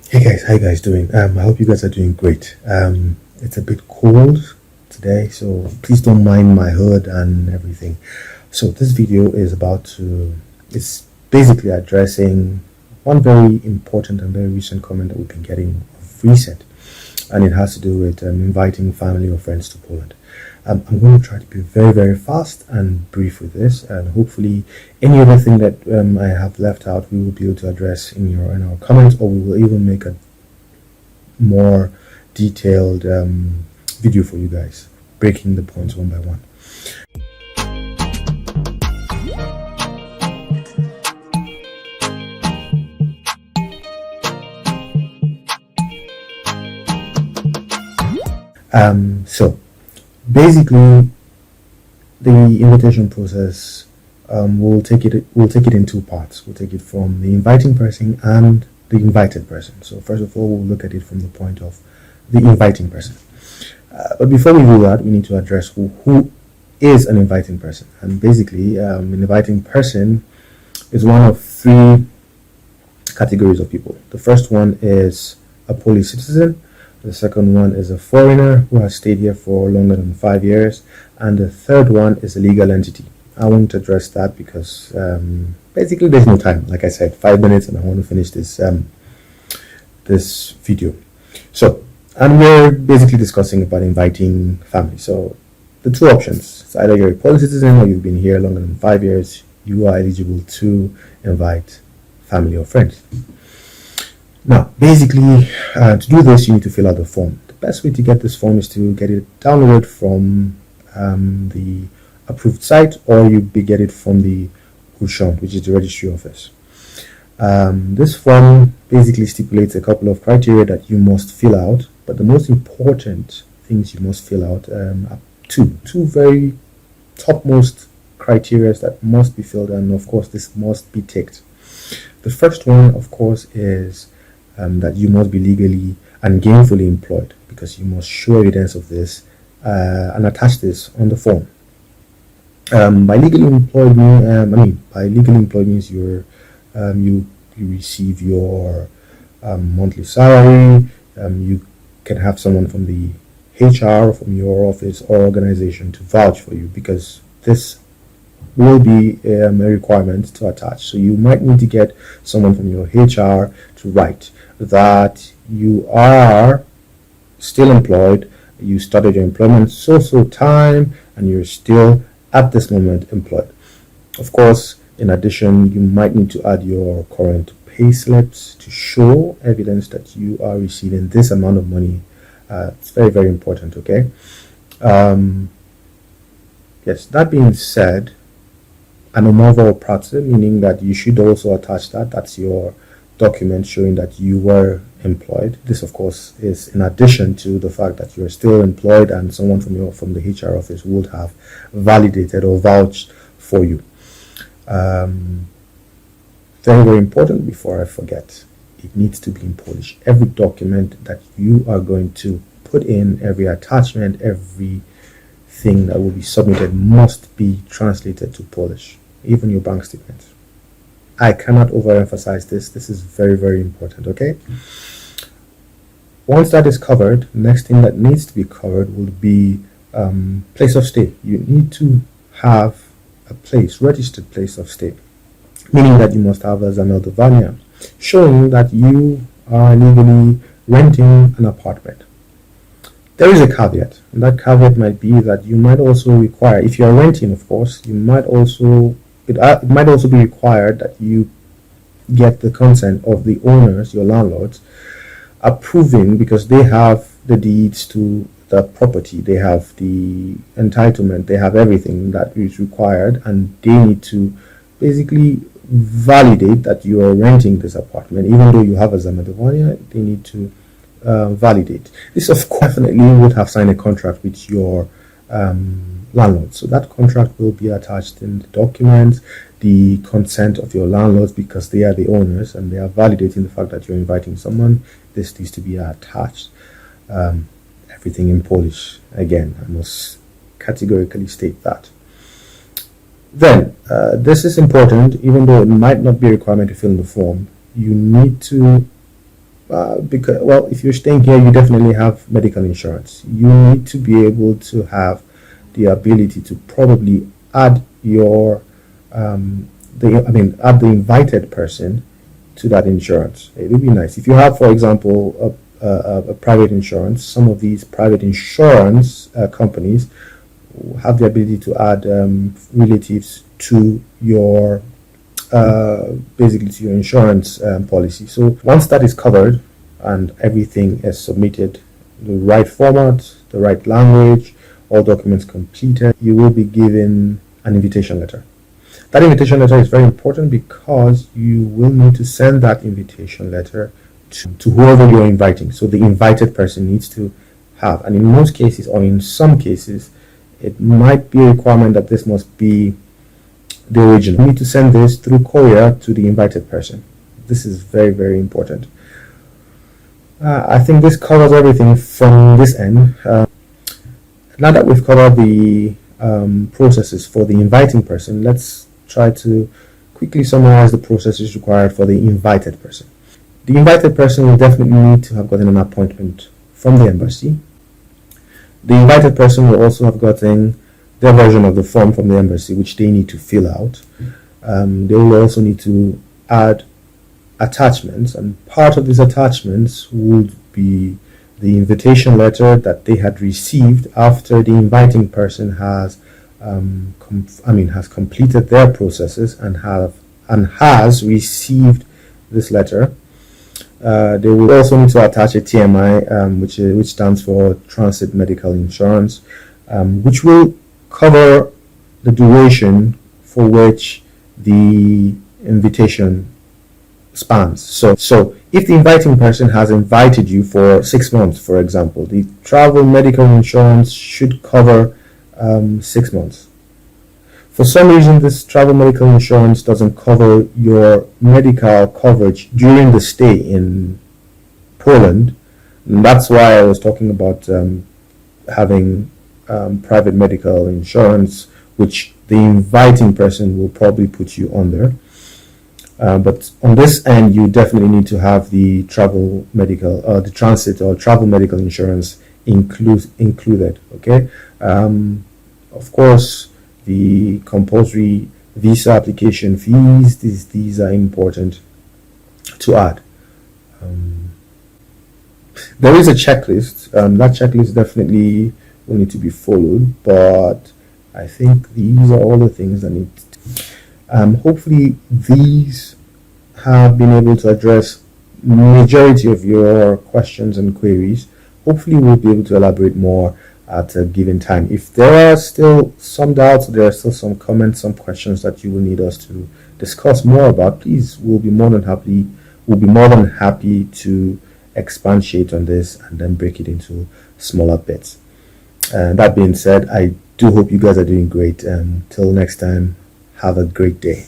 Hey guys, how you guys doing? I hope you guys are doing great. It's a bit cold today, so please don't mind my hood and everything. So this video is it's basically addressing one very important and very recent comment that we've been getting of recent, and it has to do with inviting family or friends to Poland. I'm going to try to be very, very fast and brief with this, and hopefully, any other thing that I have left out, we will be able to address in our comments, or we will even make a more detailed video for you guys, breaking the points one by one. So basically, the invitation process, we'll take it in two parts. We'll take it from the inviting person and the invited person. So first of all, we'll look at it from the point of the inviting person. But before we do that, we need to address who is an inviting person. And basically, an inviting person is one of three categories of people. The first one is a Polish citizen. The second one is a foreigner who has stayed here for longer than 5 years. And the third one is a legal entity. I won't address that because basically there's no time. Like I said, 5 minutes and I want to finish this this video. So, and we're basically discussing about inviting family. So the two options, it's either you're a Polish citizen or you've been here longer than 5 years, you are eligible to invite family or friends. Now, basically, to do this, you need to fill out the form. The best way to get this form is to get it downloaded from the approved site, or you get it from the Urząd, which is the registry office. This form basically stipulates a couple of criteria that you must fill out, but the most important things you must fill out are two very topmost criteria that must be filled, and of course this must be ticked. The first one, of course, is that you must be legally and gainfully employed, because you must show evidence of this and attach this on the form. By legally employed means you receive your monthly salary. You can have someone from the HR, from your office or organization to vouch for you, because this will be a requirement to attach. So you might need to get someone from your HR to write that you are still employed, you started your employment so time, and you're still at this moment employed. Of course, in addition, you might need to add your current pay slips to show evidence that you are receiving this amount of money. It's very, very important, okay? Yes, that being said, an umowa o pracę, meaning that you should also attach that. That's your document showing that you were employed. This, of course, is in addition to the fact that you're still employed and someone from the HR office would have validated or vouched for you. Very, very important, before I forget, it needs to be in Polish. Every document that you are going to put in, every attachment, everything that will be submitted must be translated to Polish, even your bank statement. I cannot overemphasize this. This is very, very important, okay? Once that is covered, next thing that needs to be covered will be place of stay. You need to have a registered place of stay, meaning that you must have a zameldowanie, showing that you are legally renting an apartment. There is a caveat, and that caveat might be that you might also require, if you are renting, of course, it might also be required that you get the consent of the owners, your landlords, approving, because they have the deeds to the property, they have the entitlement, they have everything that is required, and they need to basically validate that you are renting this apartment. Even though you have a zameldowanie, they need to validate. This, of course, definitely would have signed a contract with your landlord. So that contract will be attached in the documents, the consent of your landlords, because they are the owners and they are validating the fact that you're inviting someone. This needs to be attached. Everything in Polish. Again, I must categorically state that. Then, this is important, even though it might not be a requirement to fill in the form. You need to Because, well, if you're staying here, you definitely have medical insurance. You need to be able to have the ability to probably add your add the invited person to that insurance. It would be nice if you have, for example, a private insurance. Some of these private insurance companies have the ability to add relatives to your basically to your insurance policy. So once that is covered and everything is submitted, the right format, the right language, all documents completed, you will be given an invitation letter. That invitation letter is very important because you will need to send that invitation letter to whoever you're inviting. So the invited person needs to have, and in most cases or in some cases, it might be a requirement that this must be the original. You need to send this through courier to the invited person. This is very, very important. I think this covers everything from this end. Now that we've covered the processes for the inviting person, let's try to quickly summarize the processes required for the invited person. The invited person will definitely need to have gotten an appointment from the embassy. The invited person will also have gotten their version of the form from the embassy, which they need to fill out. They will also need to add attachments, and part of these attachments would be the invitation letter that they had received after the inviting person has completed their processes and has received this letter. They will also need to attach a TMI, which stands for Transit Medical Insurance, which will cover the duration for which the invitation spans. So if the inviting person has invited you for 6 months, for example, the travel medical insurance should cover 6 months. For some reason, this travel medical insurance doesn't cover your medical coverage during the stay in Poland. And that's why I was talking about having private medical insurance, which the inviting person will probably put you under. But on this end, you definitely need to have the travel medical, the transit or travel medical insurance included. Okay. Of course, the compulsory visa application fees, these are important to add. There is a checklist. That checklist definitely will need to be followed, but I think these are all the things that need to. Hopefully, these have been able to address majority of your questions and queries. Hopefully, we'll be able to elaborate more at a given time. If there are still some doubts, there are still some comments, some questions that you will need us to discuss more about, please, we'll be more than happy to expatiate on this and then break it into smaller bits. That being said, I do hope you guys are doing great. Till next time, have a great day.